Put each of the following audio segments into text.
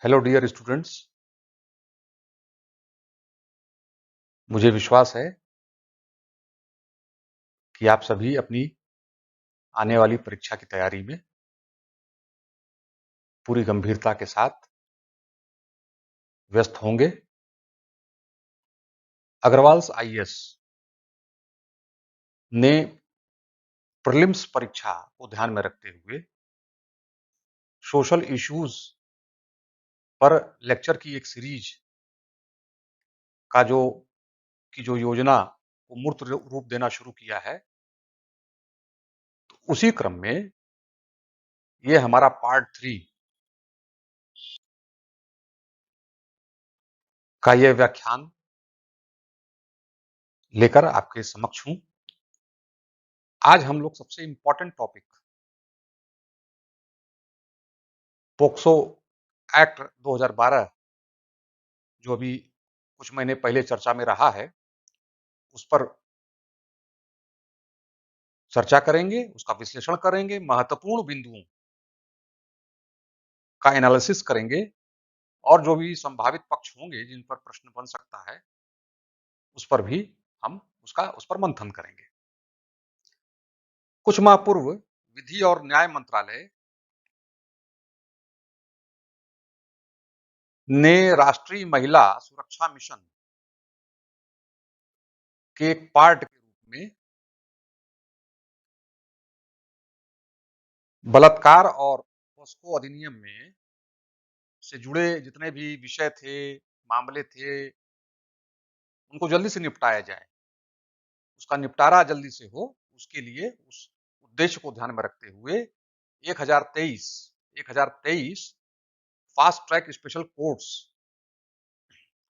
Hello dear students. मुझे विश्वास है कि आप सभी अपनी आने वाली परीक्षा की तैयारी में पूरी गंभीरता के साथ व्यस्त होंगे। अग्रवाल्स आईएएस ने प्रीलिम्स परीक्षा को ध्यान में रखते हुए सोशल इश्यूज पर लेक्चर की एक सीरीज का जो योजना को मूर्त रूप देना शुरू किया है। तो उसी क्रम में ये हमारा पार्ट 3 का ये व्याख्यान लेकर आपके समक्ष हूं। आज हम लोग सबसे इंपॉर्टेंट टॉपिक पोक्सो एक्ट 2012 जो अभी कुछ महीने पहले चर्चा में रहा है, उस पर चर्चा करेंगे, उसका विश्लेषण करेंगे, महत्वपूर्ण बिंदुओं का एनालिसिस करेंगे और जो भी संभावित पक्ष होंगे जिन पर प्रश्न बन सकता है, उस पर भी हम उस पर मंथन करेंगे। कुछ माह पूर्व विधि और न्याय मंत्रालय ने राष्ट्रीय महिला सुरक्षा मिशन के एक पार्ट के रूप में बलात्कार और पॉस्को अधिनियम में से जुड़े जितने भी विषय थे, मामले थे, उनको जल्दी से निपटाया जाए, उसका निपटारा जल्दी से हो, उसके लिए उस उद्देश्य को ध्यान में रखते हुए 1023 फास्ट ट्रैक स्पेशल कोर्ट्स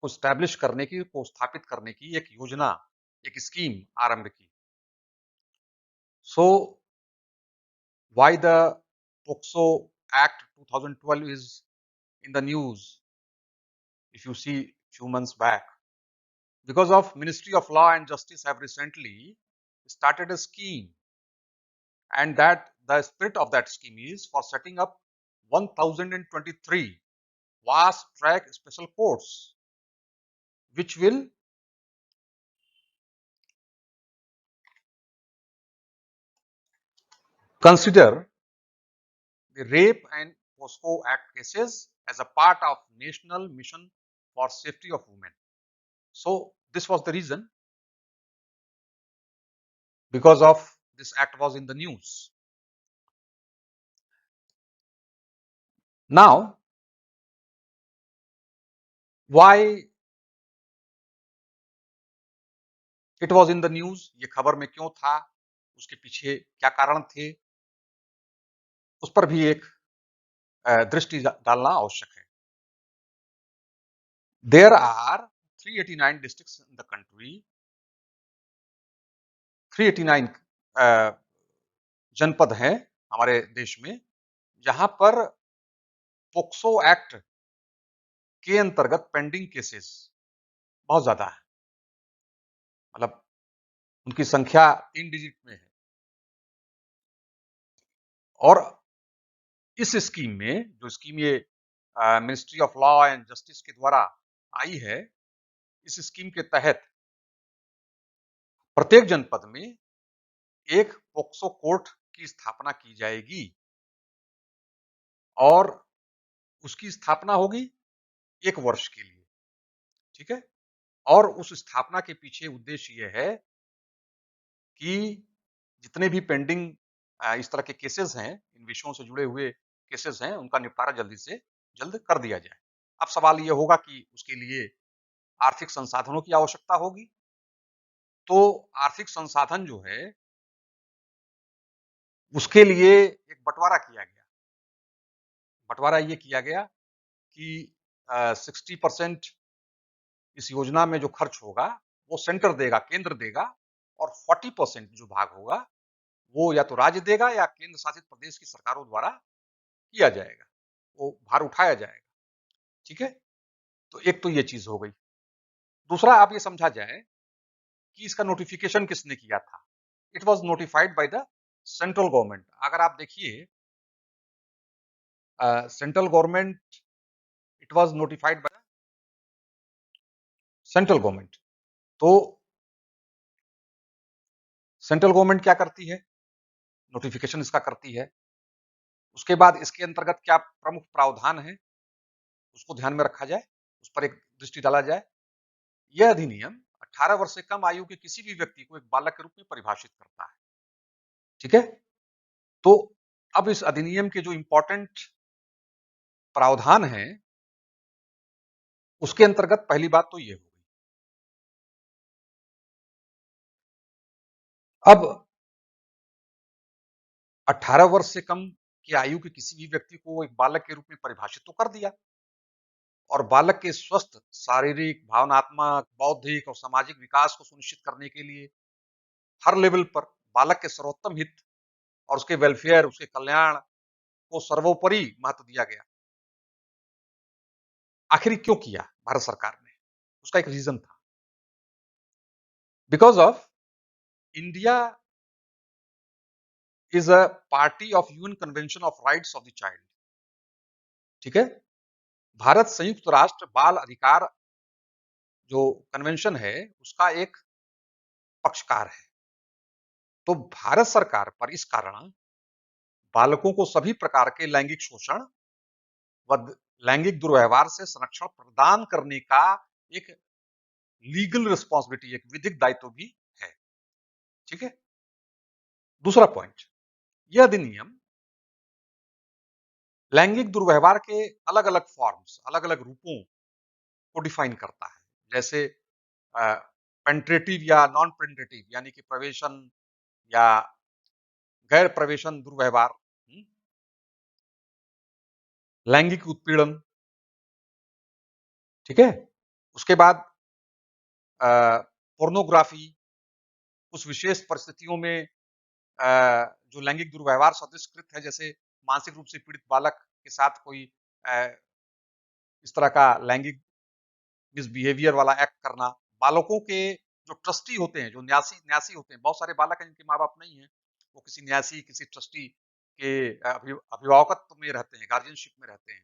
को स्टैब्लिश करने की, को स्थापित करने की एक योजना, एक स्कीम आरंभ की। So why the POCSO act 2012 is in the news if you see few months back? Because of Ministry of Law and Justice have recently started a scheme, and that the spirit of that scheme is for setting up 1023 fast track special courts which will consider the rape and POSCO Act cases as a part of National Mission for Safety of Women. So this was the reason, because of this act was in the news. Now, why it was in the news? ये खबर में क्यों था, उसके पीछे क्या कारण थे, उस पर भी एक दृष्टि डालना आवश्यक है। There are 389 districts in the country, 389 जनपद हैं हमारे देश में, जहां पर पोक्सो एक्ट के अंतर्गत पेंडिंग केसेस बहुत ज्यादा है। मतलब उनकी संख्या 3 डिजिट में है। और इस स्कीम में, जो स्कीम ये ministry of law and justice के द्वारा आई है, इस स्कीम के तहत प्रत्येक जनपद में एक पोक्सो कोर्ट की स्थापना की जाएगी और उसकी स्थापना होगी 1 वर्ष के लिए। ठीक है। और उस स्थापना के पीछे उद्देश्य यह है कि जितने भी पेंडिंग इस तरह के केसेस हैं, इन विषयों से जुड़े हुए केसेस हैं, उनका निपटारा जल्दी से जल्द कर दिया जाए। अब सवाल यह होगा कि उसके लिए आर्थिक संसाधनों की आवश्यकता होगी। तो आर्थिक संसाधन जो है, उसके लिए एक बंटवारा किया गया। बंटवारा ये किया गया कि 60% इस योजना में जो खर्च होगा वो सेंटर देगा, केंद्र देगा, और 40% जो भाग होगा वो या तो राज्य देगा या केंद्र शासित प्रदेश की सरकारों द्वारा किया जाएगा, वो भार उठाया जाएगा। ठीक है। तो एक तो ये चीज हो गई। दूसरा, आप ये समझा जाए कि इसका नोटिफिकेशन किसने किया था। It was notified by the central government. अगर आप देखिए, central government it was notified by central government. तो सेंट्रल गवर्नमेंट क्या करती है, नोटिफिकेशन इसका करती है। उसके बाद इसके अंतर्गत क्या प्रमुख प्रावधान है, उसको ध्यान में रखा जाए, उस पर एक दृष्टि डाला जाए। यह अधिनियम 18 वर्ष से कम आयु के किसी भी व्यक्ति को एक बालक के रूप में परिभाषित करता है। ठीक है? तो अब इस अधिनियम के जो इंपॉर्टेंट प्रावधान हैं, उसके अंतर्गत पहली बात तो ये हो गई। अब 18 वर्ष से कम की आयु के किसी भी व्यक्ति को एक बालक के रूप में परिभाषित तो कर दिया, और बालक के स्वस्थ शारीरिक, भावनात्मक, बौद्धिक और सामाजिक विकास को सुनिश्चित करने के लिए हर लेवल पर बालक के सर्वोत्तम हित और उसके वेलफेयर, उसके कल्याण को सर्वोपरि महत्व दिया गया। आखिर क्यों किया भारत सरकार ने? उसका एक रीजन था। Because of India is a party of UN convention of rights of the child. ठीक है? भारत संयुक्त राष्ट्र बाल अधिकार जो कन्वेंशन है, उसका एक पक्षकार है। तो भारत सरकार पर इस कारण बालकों को सभी प्रकार के लैंगिक शोषण व लैंगिक दुर्व्यवहार से संरक्षण प्रदान करने का एक लीगल रिस्पॉन्सिबिलिटी, एक विधिक दायित्व भी है। ठीक है? दूसरा पॉइंट, यह अधिनियम लैंगिक दुर्व्यवहार के अलग अलग फॉर्म्स, अलग अलग रूपों को डिफाइन करता है। जैसे पेंट्रेटिव या नॉन पेंट्रेटिव, यानी कि प्रवेशन या गैर प्रवेशन दुर्व्यवहार, लैंगिक उत्पीड़न। ठीक है? उसके बाद पोर्नोग्राफी, कुछ विशेष परिस्थितियों में जो लैंगिक दुर्व्यवहार सदृशकृत है, जैसे मानसिक रूप से पीड़ित बालक के साथ कोई इस तरह का लैंगिक मिसबिहेवियर वाला एक्ट करना। बालकों के जो ट्रस्टी होते हैं, जो न्यासी न्यासी होते हैं, बहुत सारे बालक हैं जिनके माँ बाप नहीं है, वो किसी न्यासी, किसी ट्रस्टी के अभिभावकत्व में रहते हैं, गार्जियनशिप में रहते हैं।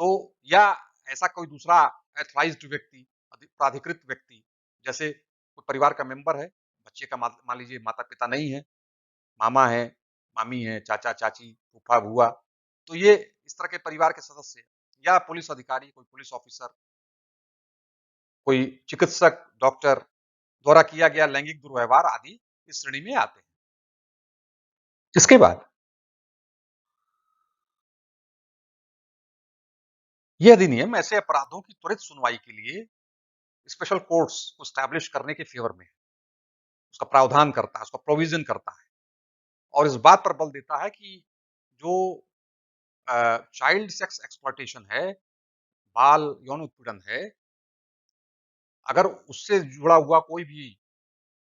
तो या ऐसा कोई दूसरा एथराइज्ड व्यक्ति, प्राधिकृत व्यक्ति, जैसे कोई परिवार का मेंबर है, बच्चे का मान लीजिए माता पिता नहीं है, मामा है, मामी है, चाचा चाची, फूफा बुआ, तो ये इस तरह के परिवार के सदस्य, या पुलिस अधिकारी, कोई पुलिस ऑफिसर, कोई चिकित्सक, डॉक्टर द्वारा किया गया लैंगिक दुर्व्यवहार आदि इस श्रेणी में आते हैं। इसके बाद यह अधिनियम ऐसे अपराधों की त्वरित सुनवाई के लिए स्पेशल कोर्ट्स को स्टैब्लिश करने के फेवर में है, उसका प्रावधान करता है, उसका प्रोविजन करता है, और इस बात पर बल देता है कि जो चाइल्ड सेक्स एक्सप्लॉयटेशन है, बाल यौन उत्पीड़न है, अगर उससे जुड़ा हुआ कोई भी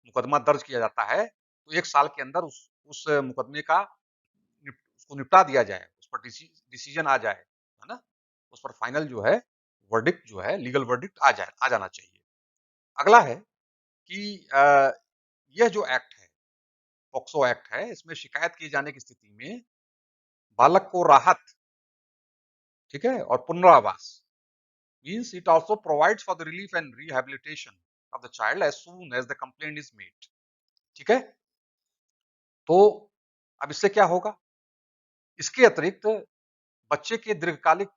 मुकदमा दर्ज किया जाता है, तो 1 साल के अंदर उस मुकदमे का उसको निपटा दिया जाए, उस पर डिसीजन आ जाए, है ना? उस पर फाइनल जो है वर्डिक्ट, जो है लीगल वर्डिक्ट आ जाना चाहिए। अगला है कि यह जो एक्ट है, पॉक्सो एक्ट है, इसमें शिकायत किए जाने की स्थिति में बालक को राहत, ठीक है, और पुनरावास, means it also provides for the relief and rehabilitation of the child as soon as the complaint is made. ठीक है? तो अब इससे क्या होगा? इसके अतिरिक्त बच्चे के दीर्घकालिक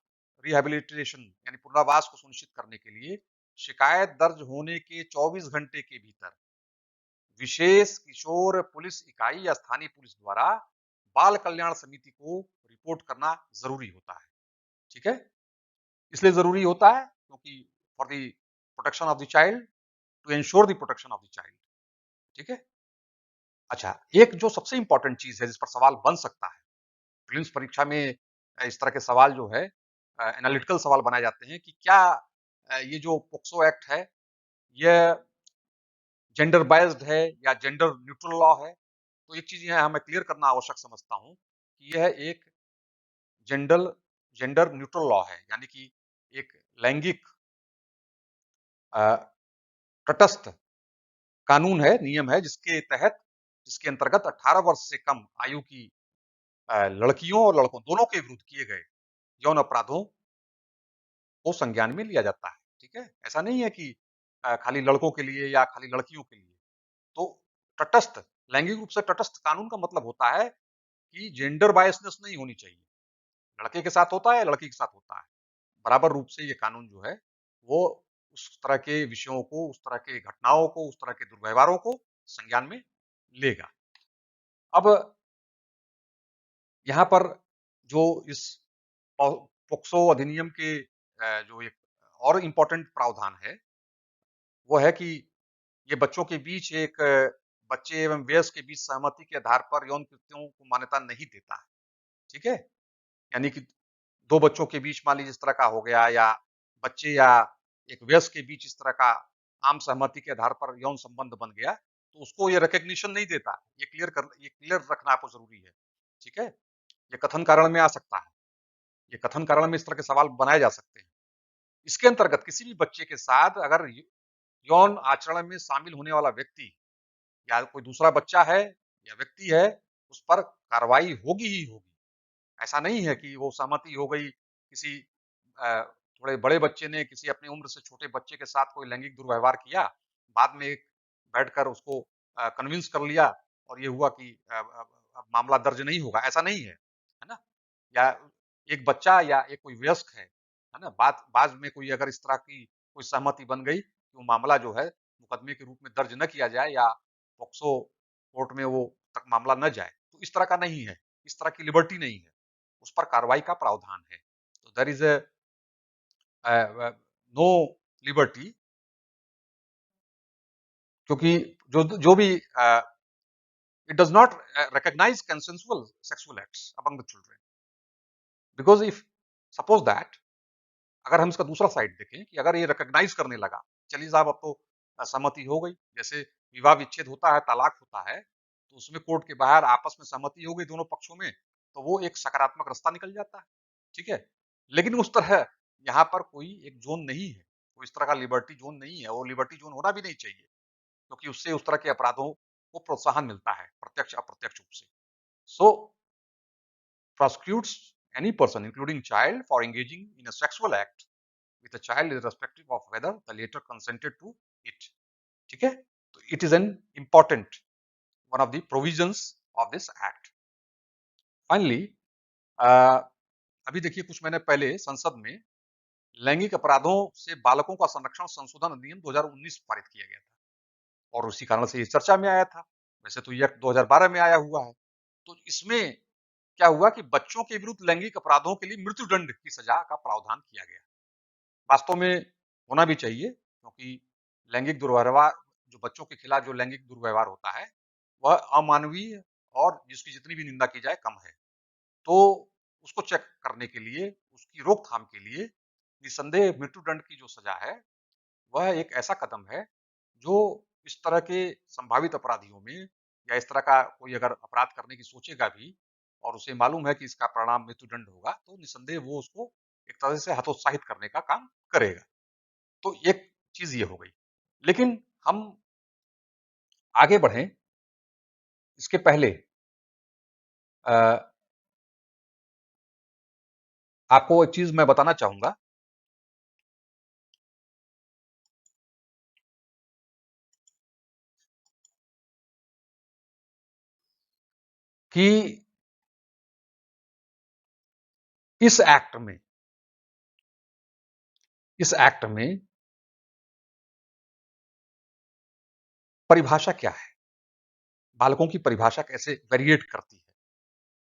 रिहैबिलिटेशन यानी पुनर्वास को सुनिश्चित करने के लिए शिकायत दर्ज होने के 24 घंटे के भीतर विशेष किशोर पुलिस इकाई या स्थानीय पुलिस द्वारा बाल कल्याण समिति को रिपोर्ट करना जरूरी होता है। ठीक है? इसलिए जरूरी होता है क्योंकि for the protection of the child, to ensure the protection of the child. ठीक है? अच्छा, एक जो सबसे इंपॉर्टेंट चीज है जिस पर सवाल बन सकता है, प्रीलिम्स परीक्षा में इस तरह के सवाल जो है, एनालिटिकल सवाल बनाए जाते हैं कि क्या ये जो पोक्सो एक्ट है, यह जेंडर बायस्ड है या जेंडर न्यूट्रल लॉ है? तो एक चीज यहाँ मैं क्लियर करना आवश्यक समझता हूँ कि यह एक जेंडर जेंडर न्यूट्रल लॉ है, यानी कि एक लैंगिक तटस्थ कानून है, नियम है, जिसके अंतर्गत 18 वर्ष से कम आयु की लड़कियों और लड़कों दोनों के विरुद्ध किए गए यौन अपराधों को संज्ञान में लिया जाता है, ठीक है? ऐसा नहीं है कि खाली लड़कों के लिए या खाली लड़कियों के लिए। तो तटस्थ, लैंगिक रूप से तटस्थ कानून का मतलब होता है कि जेंडर बायसनेस नहीं होनी चाहिए। लड़के के साथ होता है, लड़की के साथ होता है। बराबर रूप से ये कानून जो है, वो उस तरह के विषयों को, उस तरह के घटनाओं को, उस तरह के दुर्व्यवहारों को संज्ञान में लेगा। अब यहाँ पर जो इस पोक्सो अधिनियम के जो एक और इम्पोर्टेंट प्रावधान है, वो है कि ये बच्चों के बीच एक बच्चे एवं वयस्क के बीच सहमति के आधार पर यौन कृत्यों को मान्यता नहीं देता है, ठीक है? यानी कि 2 बच्चों के बीच मान लीजिए इस तरह का हो गया, या बच्चे या एक वयस्क के बीच इस तरह का आम सहमति के आधार पर यौन संबंध बन गया, तो उसको ये रिकॉग्निशन नहीं देता। ये क्लियर रखना आपको ज़रूरी है, ठीक है? ये कथन कारण में आ सकता है। ये कथन कारण में इस तरह के सवाल बनाए जा सकते हैं। इसके अंतर्गत किसी भी बच्चे के साथ अगर यौन आचरण में शामिल होने वाला व्यक्ति या कोई दूसरा बच्चा है या व्यक्ति है, उस पर कार्रवाई होगी ही होगी। ऐसा नहीं है कि वो सहमति हो गई, किसी थोड़े बड़े बच्चे ने किसी अपनी उम्र से छोटे बच्चे के साथ कोई लैंगिक दुर्व्यवहार किया, बाद में बैठकर उसको कन्विंस कर लिया और ये हुआ कि अब मामला दर्ज नहीं होगा, ऐसा नहीं है ना? या एक बच्चा या एक कोई वयस्क है ना? बाद में कोई अगर इस तरह की कोई सहमति बन गई, तो मामला जो है मुकदमे के रूप में दर्ज न किया जाए या पॉक्सो कोर्ट में वो तक मामला न जाए, तो इस तरह का नहीं है, इस तरह की लिबर्टी नहीं है, उस पर कार्रवाई का प्रावधान है। तो देयर इज नो लिबर्टी, क्योंकि जो जो भी it does not recognise consensual sexual acts among the children, because if suppose that, अगर हम इसका दूसरा साइड देखें कि अगर ये रिकॉग्नाइज करने लगा, चलिए साहब अब तो सहमति हो गई, जैसे विवाह विच्छेद होता है, तलाक होता है, तो उसमें कोर्ट के बाहर आपस में सहमति हो गई दोनों पक्षों में, तो वो एक सकारात्मक रास्ता निकल जाता है, ठीक है? लेकिन उस तरह यहाँ पर कोई एक जोन नहीं है, कोई इस तरह का लिबर्टी जोन नहीं है, वो लिबर्टी जोन होना भी नहीं चाहिए, क्योंकि उससे उस तरह के अपराधों को प्रोत्साहन मिलता है प्रत्यक्ष अप्रत्यक्ष रूप से। सो prosecutes any person including child for engaging in a sexual act with a child irrespective of whether the later consented to it, ठीक है? तो it is an important one of the provisions of this act. Finally, अभी देखिए कुछ महीने पहले संसद में लैंगिक अपराधों से बालकों का संरक्षण संशोधन अधिनियम 2019 पारित किया गया था और उसी कारण से ये चर्चा में आया था। वैसे तो ये एक्ट 2012 में आया हुआ है। तो इसमें क्या हुआ कि बच्चों के विरुद्ध लैंगिक अपराधों के लिए मृत्युदंड की सजा का प्रावधान किया गया। वास्तव में होना भी चाहिए, क्योंकि लैंगिक दुर्व्यवहार, जो बच्चों के खिलाफ जो लैंगिक दुर्व्यवहार होता है, वह अमानवीय और जिसकी जितनी भी निंदा की जाए कम है। तो उसको चेक करने के लिए, उसकी रोकथाम के लिए निसंदेह मृत्युदंड की जो सजा है, वह एक ऐसा कदम है जो इस तरह के संभावित अपराधियों में, या इस तरह का कोई अगर अपराध करने की सोचेगा भी और उसे मालूम है कि इसका परिणाम मृत्युदंड होगा, तो निसंदेह वो उसको एक तरह से हतोत्साहित करने का काम करेगा। तो एक चीज ये हो गई। लेकिन हम आगे बढ़ें इसके पहले आपको एक चीज मैं बताना चाहूंगा कि इस एक्ट में इस एक्ट में परिभाषा क्या है, बालकों की परिभाषा कैसे वेरिएट करती है,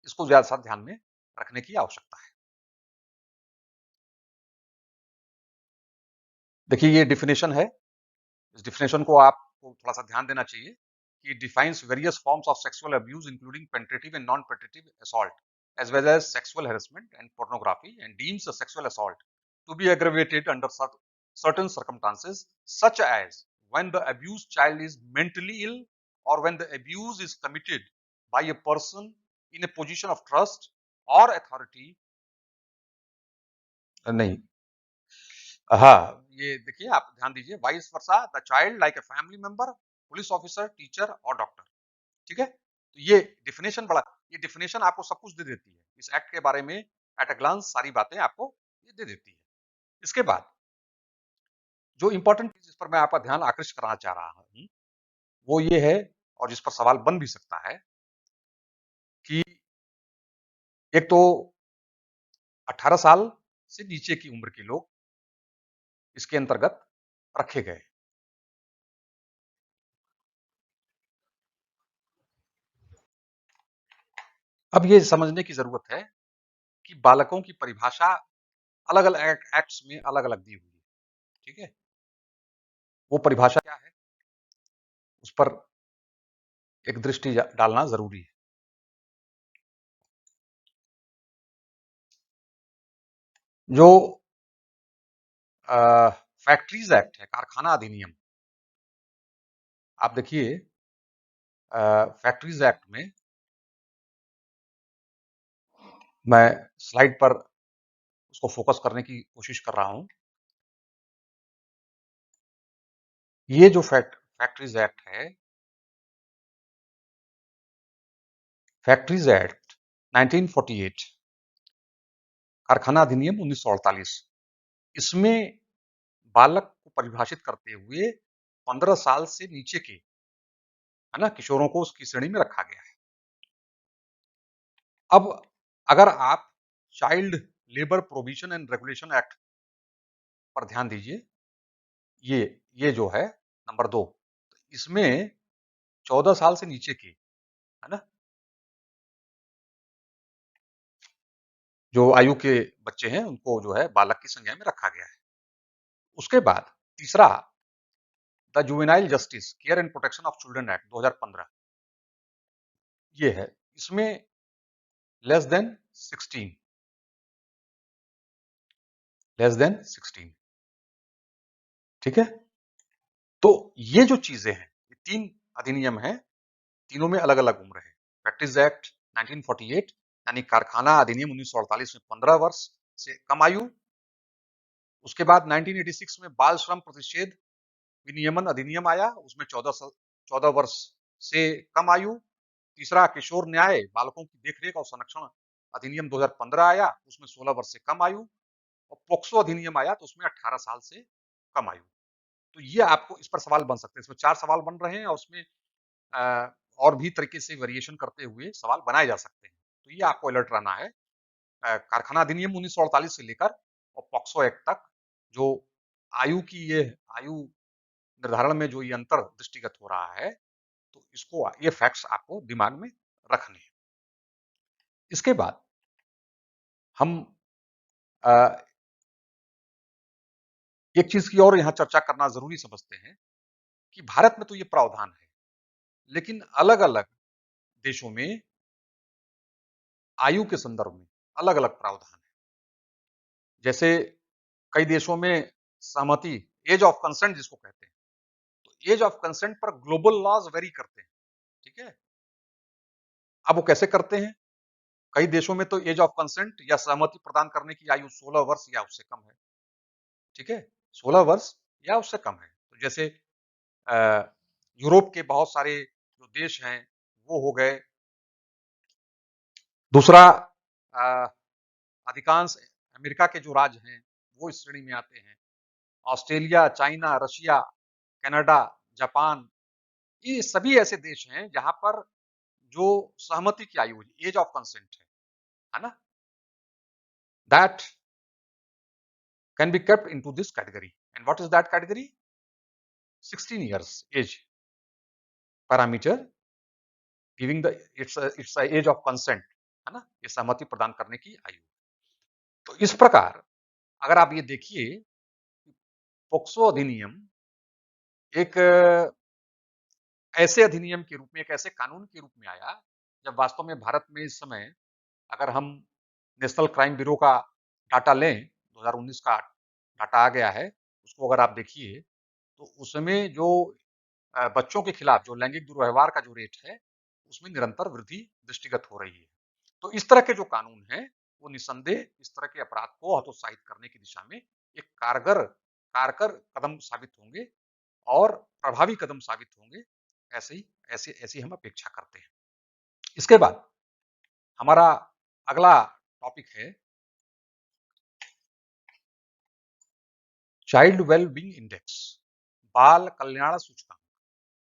इसको ज्यादा सा ध्यान में रखने की आवश्यकता है। देखिए ये डिफिनेशन है, इस डिफिनेशन को आपको थोड़ा सा ध्यान देना चाहिए कि defines various forms of sexual abuse including penetrative and non penetrative assault as well as sexual harassment and pornography, and deems a sexual assault to be aggravated under certain circumstances, such as when the abused child is mentally ill or when the abuse is committed by a person in a position of trust or authority। नहीं, हाँ, ये देखिए आप ध्यान दीजिए, vice versa the child like a family member, police officer, teacher और doctor, ठीक है? तो ये डिफिनेशन आपको सब कुछ दे देती है, इस एक्ट के बारे में एट अ ग्लांस सारी बातें आपको ये दे देती है। इसके बाद जो इंपॉर्टेंट चीज जिस पर मैं आपका ध्यान आकृष्ट करना चाह रहा हूं वो ये है, और जिस पर सवाल बन भी सकता है, कि एक तो 18 साल से नीचे की उम्र के लोग इसके अंतर्गत रखे गए। अब ये समझने की जरूरत है कि बालकों की परिभाषा अलग अलग एक्ट्स में अलग अलग दी हुई है। ठीक है, वो परिभाषा क्या है उस पर एक दृष्टि डालना जरूरी है। जो फैक्ट्रीज एक्ट है, कारखाना अधिनियम, आप देखिए फैक्ट्रीज एक्ट में, मैं स्लाइड पर उसको फोकस करने की कोशिश कर रहा हूं। ये जो फैक्ट्रीज एक्ट है, फैक्ट्रीज एक्ट 1948, कारखाना अधिनियम 1948, इसमें बालक को परिभाषित करते हुए 15 साल से नीचे के, है ना, किशोरों को उसकी श्रेणी में रखा गया है। अब अगर आप child labour provision and regulation act पर ध्यान दीजिए, ये ये जो है नंबर 2, इसमें 14 साल से नीचे के, है ना, जो आयु के बच्चे हैं उनको जो है बालक की संज्ञा में रखा गया है। उसके बाद तीसरा, the juvenile justice care and protection of children act 2015, ये है, इसमें लेस देन 16, लेस देन 16। ठीक है, तो ये जो चीजें हैं, ये 3 अधिनियम हैं, तीनों में अलग अलग उम्र है। फैक्ट्रीज एक्ट 1948 यानी कारखाना अधिनियम 1948 में 15 वर्ष से कम आयु। उसके बाद 1986 में बाल श्रम प्रतिषेध विनियमन अधिनियम आया, उसमें 14 वर्ष से कम आयु। तीसरा, किशोर न्याय बालकों की देखरेख और संरक्षण अधिनियम 2015 आया, उसमें 16 वर्ष से कम आयु। और पोक्सो अधिनियम आया तो उसमें 18 साल से कम आयु। तो ये आपको इस पर सवाल बन सकते हैं, इसमें 4 सवाल बन रहे हैं, और उसमें और भी तरीके से वेरिएशन करते हुए सवाल बनाए जा सकते हैं। तो ये आपको अलर्ट रहना है। कारखाना अधिनियम 1948 से लेकर और पॉक्सो एक्ट तक जो आयु की ये आयु निर्धारण में जो ये अंतर दृष्टिगत हो रहा है, तो इसको, ये फैक्ट्स आपको दिमाग में रखने हैं। इसके बाद हम एक चीज की और यहां चर्चा करना जरूरी समझते हैं कि भारत में तो ये प्रावधान है, लेकिन अलग अलग देशों में आयु के संदर्भ में अलग अलग प्रावधान है। जैसे कई देशों में सहमति, एज ऑफ कंसेंट जिसको कहते हैं, तो एज ऑफ कंसेंट पर ग्लोबल लॉज वेरी करते हैं। ठीक है, अब वो कैसे करते हैं? कई देशों में तो एज ऑफ कंसेंट या सहमति प्रदान करने की आयु 16 वर्ष या उससे कम है। ठीक है, 16 वर्ष या उससे कम है। तो जैसे यूरोप के बहुत सारे जो देश हैं वो हो गए। दूसरा, अधिकांश अमेरिका के जो राज्य हैं वो इस श्रेणी में आते हैं। Australia, China, Russia, Canada, Japan, ये सभी ऐसे देश हैं जहां पर जो सहमति की आयु, एज ऑफ कंसेंट है ना, that can be kept into this category. And what is that category? 16 years age parameter giving the it's age of consent, है ना, ये सहमति प्रदान करने की आयु। तो इस प्रकार अगर आप ये देखिए, पोक्सो अधिनियम एक ऐसे अधिनियम के रूप में, एक ऐसे कानून के रूप में आया जब वास्तव में भारत में इस समय, अगर हम नेशनल क्राइम ब्यूरो का डाटा लें, 2019 का डाटा आ गया है, उसको अगर आप देखिए तो उसमें जो बच्चों के खिलाफ जो लैंगिक दुर्व्यवहार का जो रेट है उसमें निरंतर वृद्धि दृष्टिगत हो रही है। तो इस तरह के जो कानून हैं वो निसंदेह इस तरह के अपराध को हतोत्साहित करने की दिशा में एक कारगर कदम साबित होंगे और प्रभावी कदम साबित होंगे, ऐसे ही ऐसे ऐसी हम अपेक्षा करते हैं। इसके बाद हमारा अगला टॉपिक है चाइल्ड वेलबींग इंडेक्स, बाल कल्याण सूचकांक,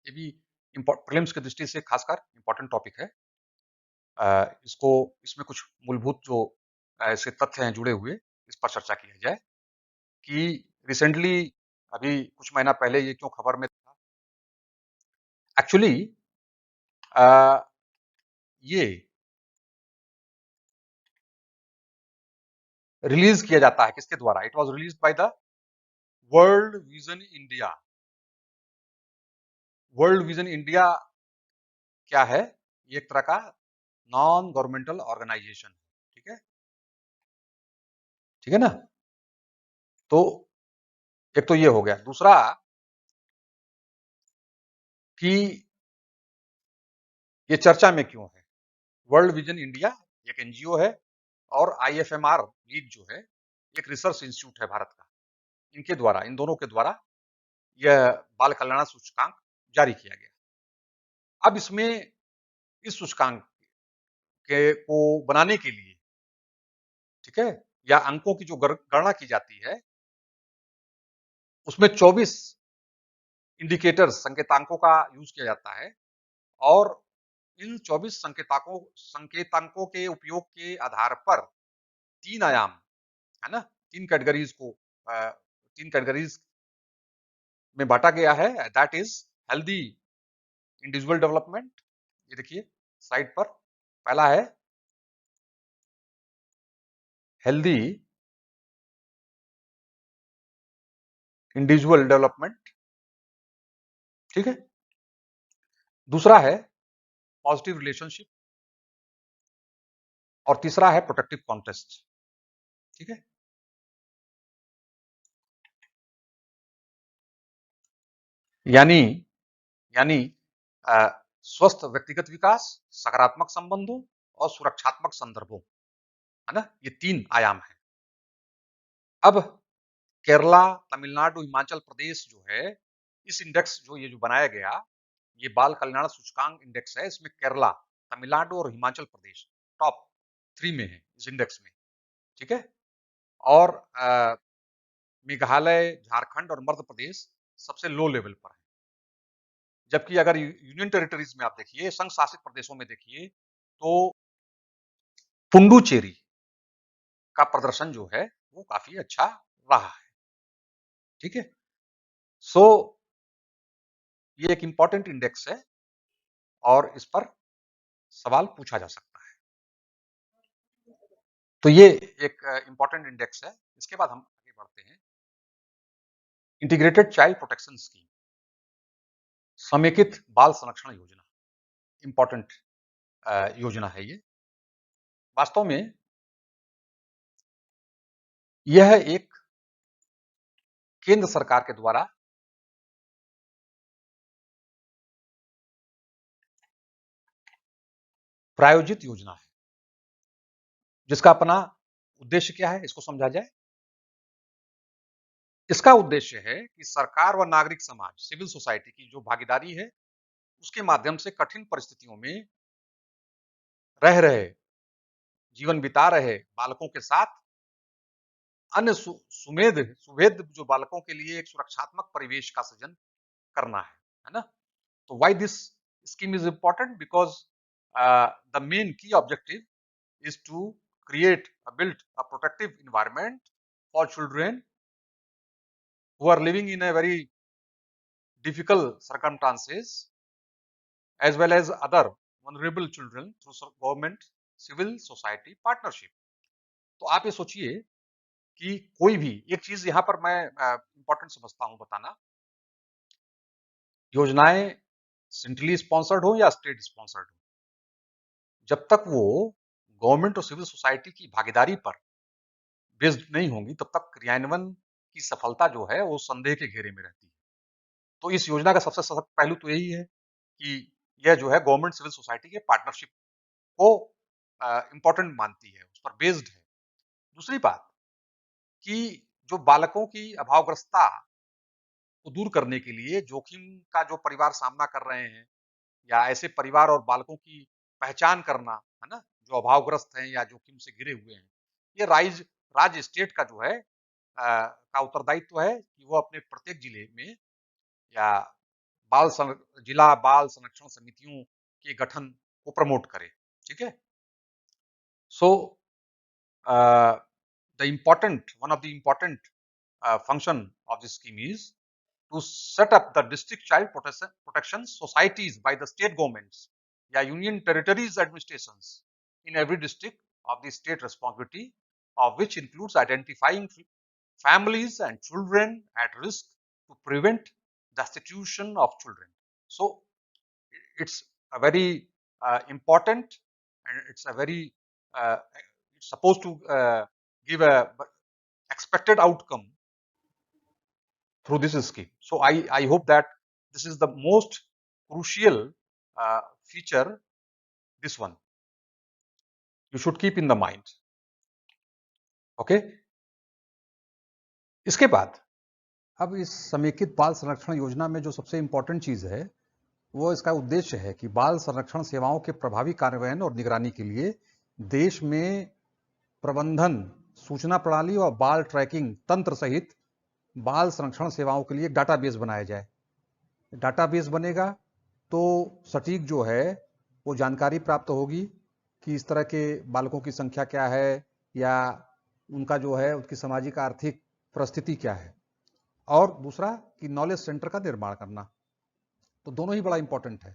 ये भी प्रीलिम्स की दृष्टि से खासकर इंपॉर्टेंट टॉपिक है। इसको इसमें कुछ मूलभूत जो ऐसे तथ्य हैं जुड़े हुए, इस पर चर्चा किया जाए कि रिसेंटली अभी कुछ महीना पहले ये क्यों खबर में था। एक्चुअली ये रिलीज किया जाता है किसके द्वारा? It was released by the world vision India. World vision India क्या है? ये एक तरह का नॉन गवर्नमेंटल ऑर्गेनाइजेशन, ठीक है? ठीक है ना? तो एक तो ये हो गया। दूसरा कि ये चर्चा में क्यों है? वर्ल्ड विजन इंडिया एक एनजीओ है और आईएफएमआर लीड जो है एक रिसर्च इंस्टीट्यूट है भारत का। इनके द्वारा, इन दोनों के द्वारा यह बाल कल्याण सूचकांक जारी किया गया। अब इसमें इस सूचकांक के को बनाने के लिए, ठीक है, या अंकों की जो गणना की जाती है, उसमें 24 इंडिकेटर्स संकेतांकों का यूज किया जाता है और इन 24 संकेतांकों के उपयोग के आधार पर 3 आयाम, है ना, 3 कैटेगरीज को 3 कैटेगरीज में बांटा गया है। That is healthy individual development, ये देखिए साइड पर, पहला है हेल्दी इंडिविजुअल डेवलपमेंट, ठीक है। दूसरा है पॉजिटिव रिलेशनशिप और तीसरा है प्रोटेक्टिव कॉन्टेस्ट, ठीक है। यानी यानी स्वस्थ व्यक्तिगत विकास, सकारात्मक संबंधों और सुरक्षात्मक संदर्भों, है ना, ये 3 आयाम है। अब केरला, तमिलनाडु, हिमाचल प्रदेश जो है, इस इंडेक्स जो ये जो बनाया गया, ये बाल कल्याण सूचकांक इंडेक्स है। इसमें केरला, तमिलनाडु और हिमाचल प्रदेश टॉप 3 में है इस इंडेक्स में, ठीक है। और मेघालय, झारखंड और मध्य प्रदेश सबसे लो लेवल पर है। जबकि अगर यूनियन टेरिटरीज में आप देखिए, संघ शासित प्रदेशों में देखिए, तो पुडुचेरी का प्रदर्शन जो है वो काफी अच्छा रहा है, ठीक है। सो ये एक इंपॉर्टेंट इंडेक्स है और इस पर सवाल पूछा जा सकता है। तो ये एक इंपॉर्टेंट इंडेक्स है। इसके बाद हम आगे बढ़ते हैं। इंटीग्रेटेड चाइल्ड प्रोटेक्शन स्कीम, समेकित बाल संरक्षण योजना, इंपॉर्टेंट योजना है ये। वास्तव में यह एक केंद्र सरकार के द्वारा प्रायोजित योजना है, जिसका अपना उद्देश्य क्या है, इसको समझा जाए। इसका उद्देश्य है कि सरकार व नागरिक समाज, सिविल सोसाइटी की जो भागीदारी है, उसके माध्यम से कठिन परिस्थितियों में रह रहे, जीवन बिता रहे बालकों के साथ अन्य सुवेद जो बालकों के लिए एक सुरक्षात्मक परिवेश का सृजन करना है ना। तो why this scheme is important? Because the main की objective is to build a protective environment for children who are living in a very difficult circumstances as well as other vulnerable children through government civil society partnership। तो आप ये सोचिए कि कोई भी एक चीज यहां पर मैं इंपॉर्टेंट समझता हूं बताना, योजनाएं सेंट्रली स्पॉन्सर्ड हो या स्टेट स्पॉन्सर्ड हो, जब तक वो गवर्नमेंट और सिविल सोसाइटी की भागीदारी पर बेस्ड नहीं होंगी, तब तक क्रियान्वयन की सफलता जो है वो संदेह के घेरे में रहती है। तो इस योजना का सबसे सशक्त पहलू तो यही है कि यह जो है गवर्नमेंट सिविल सोसाइटी के पार्टनरशिप को इंपॉर्टेंट मानती है, उस पर बेस्ड है। दूसरी बात कि जो बालकों की अभावग्रस्तता को दूर करने के लिए जोखिम का जो परिवार सामना कर रहे हैं, या ऐसे परिवार और बालकों की पहचान करना, है ना, जो अभावग्रस्त हैं या जोखिम से घिरे हुए हैं, ये राज्य स्टेट का जो है का उत्तरदायित्व है कि वो अपने प्रत्येक जिले में या जिला बाल संरक्षण समितियों के गठन को प्रमोट करे। ठीक है। सो one of the important function of this scheme is to set up the district child protection societies by the state governments या union territories administrations in every district of the state responsibility, of which includes identifying families and children at risk to prevent the destitution of children. So it's a very important, and it's a very it's supposed to give a expected outcome through this scheme. So I hope that this is the most crucial feature, this one you should keep in the mind. Okay. इसके बाद अब इस समेकित बाल संरक्षण योजना में जो सबसे इंपॉर्टेंट चीज है वो इसका उद्देश्य है कि बाल संरक्षण सेवाओं के प्रभावी कार्यान्वयन और निगरानी के लिए देश में प्रबंधन, सूचना प्रणाली और बाल ट्रैकिंग तंत्र सहित बाल संरक्षण सेवाओं के लिए एक डाटाबेस बनाया जाए। डाटाबेस बनेगा तो सटीक जो है वो जानकारी प्राप्त होगी कि इस तरह के बालकों की संख्या क्या है या उनका जो है उनकी सामाजिक आर्थिक परिस्थिति क्या है। और दूसरा कि नॉलेज सेंटर का निर्माण करना। तो दोनों ही बड़ा इंपॉर्टेंट है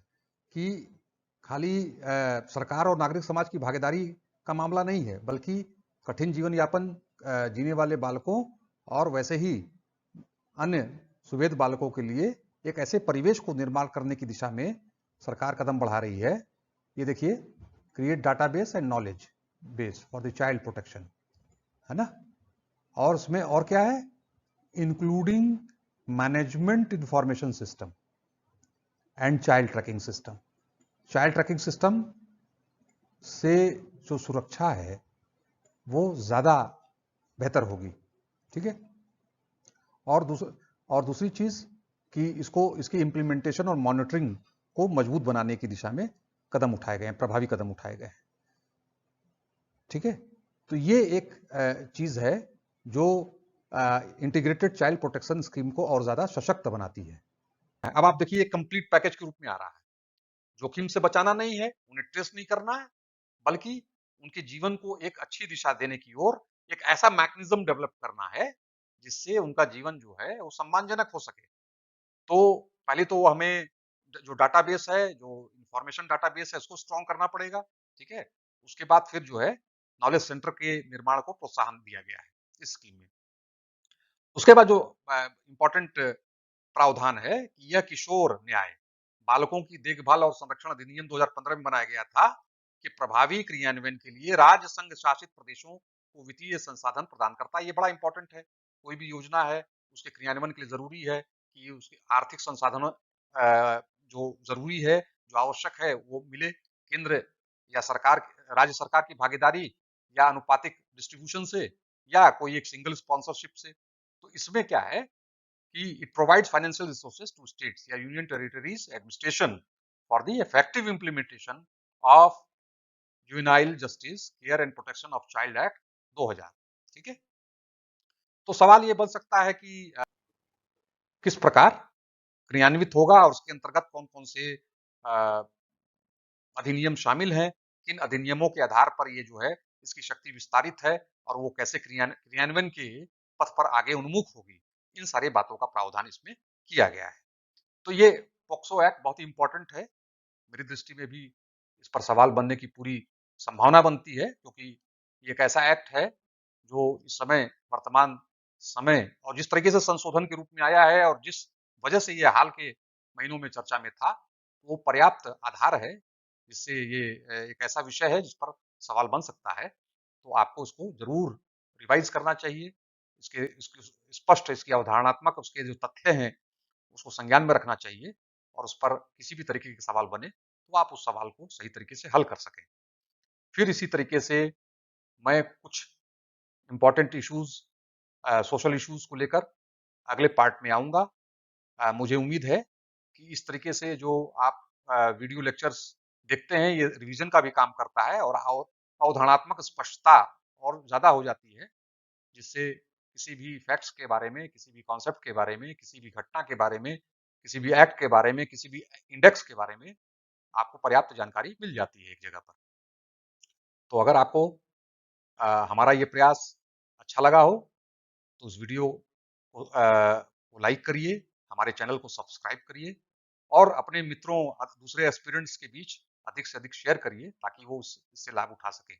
कि खाली सरकार और नागरिक समाज की भागीदारी का मामला नहीं है, बल्कि कठिन जीवन यापन जीने वाले बालकों और वैसे ही अन्य सुवेद बालकों के लिए एक ऐसे परिवेश को निर्माण करने की दिशा में सरकार कदम बढ़ा रही है। ये देखिए, create database and knowledge base for the child protection, है ना। और उसमें और क्या है, including management information system and child tracking system. Child tracking system से जो सुरक्षा है वो ज्यादा बेहतर होगी। ठीक है। और दूसरी चीज कि इसकी इम्प्लीमेंटेशन और मॉनिटरिंग को मजबूत बनाने की दिशा में कदम उठाए गए हैं, प्रभावी कदम उठाए गए हैं। ठीक है। तो ये एक चीज है जो इंटीग्रेटेड चाइल्ड प्रोटेक्शन स्कीम को और ज्यादा सशक्त बनाती है। अब आप देखिए, एक कंप्लीट पैकेज के रूप में आ रहा है। जोखिम से बचाना नहीं है, उन्हें ट्रेस नहीं करना है, बल्कि उनके जीवन को एक अच्छी दिशा देने की ओर एक ऐसा मैकेनिज्म डेवलप करना है जिससे उनका जीवन जो है वो सम्मानजनक हो सके। तो पहले तो हमें जो डाटाबेस है, जो इंफॉर्मेशन डाटाबेस है, उसको स्ट्रॉन्ग करना पड़ेगा। ठीक है। उसके बाद फिर जो है नॉलेज सेंटर के निर्माण को प्रोत्साहन दिया गया है इस स्कीम में। उसके बाद जो इंपॉर्टेंट प्रावधान है कि यह किशोर न्याय बालकों की देखभाल और संरक्षण अधिनियम 2015 में बनाया गया था कि प्रभावी क्रियान्वयन के लिए राज्य संघ शासित प्रदेशों को वित्तीय संसाधन प्रदान करता है। ये बड़ा इंपॉर्टेंट है। कोई भी योजना है उसके क्रियान्वयन के लिए जरूरी है कि उसके आर्थिक संसाधन जो जरूरी है, जो आवश्यक है, वो मिले। केंद्र या सरकार, राज्य सरकार की भागीदारी या अनुपातिक डिस्ट्रीब्यूशन से या कोई एक सिंगल स्पॉन्सरशिप से। तो इसमें क्या है कि it provides financial resources to states या union territories administration for the effective implementation of juvenile justice care and protection of child act 2000। ठीक है। तो सवाल ये बन सकता है कि किस प्रकार क्रियान्वित होगा और उसके अंतर्गत कौन कौन से अधिनियम शामिल हैं, किन अधिनियमों के आधार पर ये जो है इसकी शक्ति विस्तारित है और वो कैसे क्रियान्वयन के पथ पर आगे उन्मुख होगी। इन सारी बातों का प्रावधान इसमें किया गया है। तो ये पॉक्सो एक्ट बहुत ही इंपॉर्टेंट है। मेरी दृष्टि में भी इस पर सवाल बनने की पूरी संभावना बनती है, क्योंकि ये एक ऐसा एक्ट है जो इस समय वर्तमान समय और जिस तरीके से संशोधन के रूप में आया है और जिस वजह से ये हाल के महीनों में चर्चा में था, वो पर्याप्त आधार है जिससे ये एक ऐसा विषय है जिस पर सवाल बन सकता है। तो आपको इसको जरूर रिवाइज करना चाहिए। इसके स्पष्ट इसकी अवधारणात्मक उसके जो तथ्य हैं उसको संज्ञान में रखना चाहिए और उस पर किसी भी तरीके के सवाल बने तो आप उस सवाल को सही तरीके से हल कर सकें। फिर इसी तरीके से मैं कुछ इंपॉर्टेंट इश्यूज, सोशल इश्यूज को लेकर अगले पार्ट में आऊंगा। मुझे उम्मीद है कि इस तरीके से जो आप वीडियो लेक्चर्स देखते हैं, ये रिवीजन का भी काम करता है और अवधारणात्मक स्पष्टता और ज्यादा हो जाती है, जिससे किसी भी फैक्ट्स के बारे में, किसी भी कॉन्सेप्ट के बारे में, किसी भी घटना के बारे में, किसी भी एक्ट के बारे में, किसी भी इंडेक्स के बारे में आपको पर्याप्त जानकारी मिल जाती है एक जगह पर। तो अगर आपको हमारा ये प्रयास अच्छा लगा हो तो उस वीडियो को लाइक करिए, हमारे चैनल को सब्सक्राइब करिए और अपने मित्रों दूसरे एस्पिरेंट्स के बीच अधिक से अधिक शेयर करिए ताकि वो इससे लाभ उठा सकें।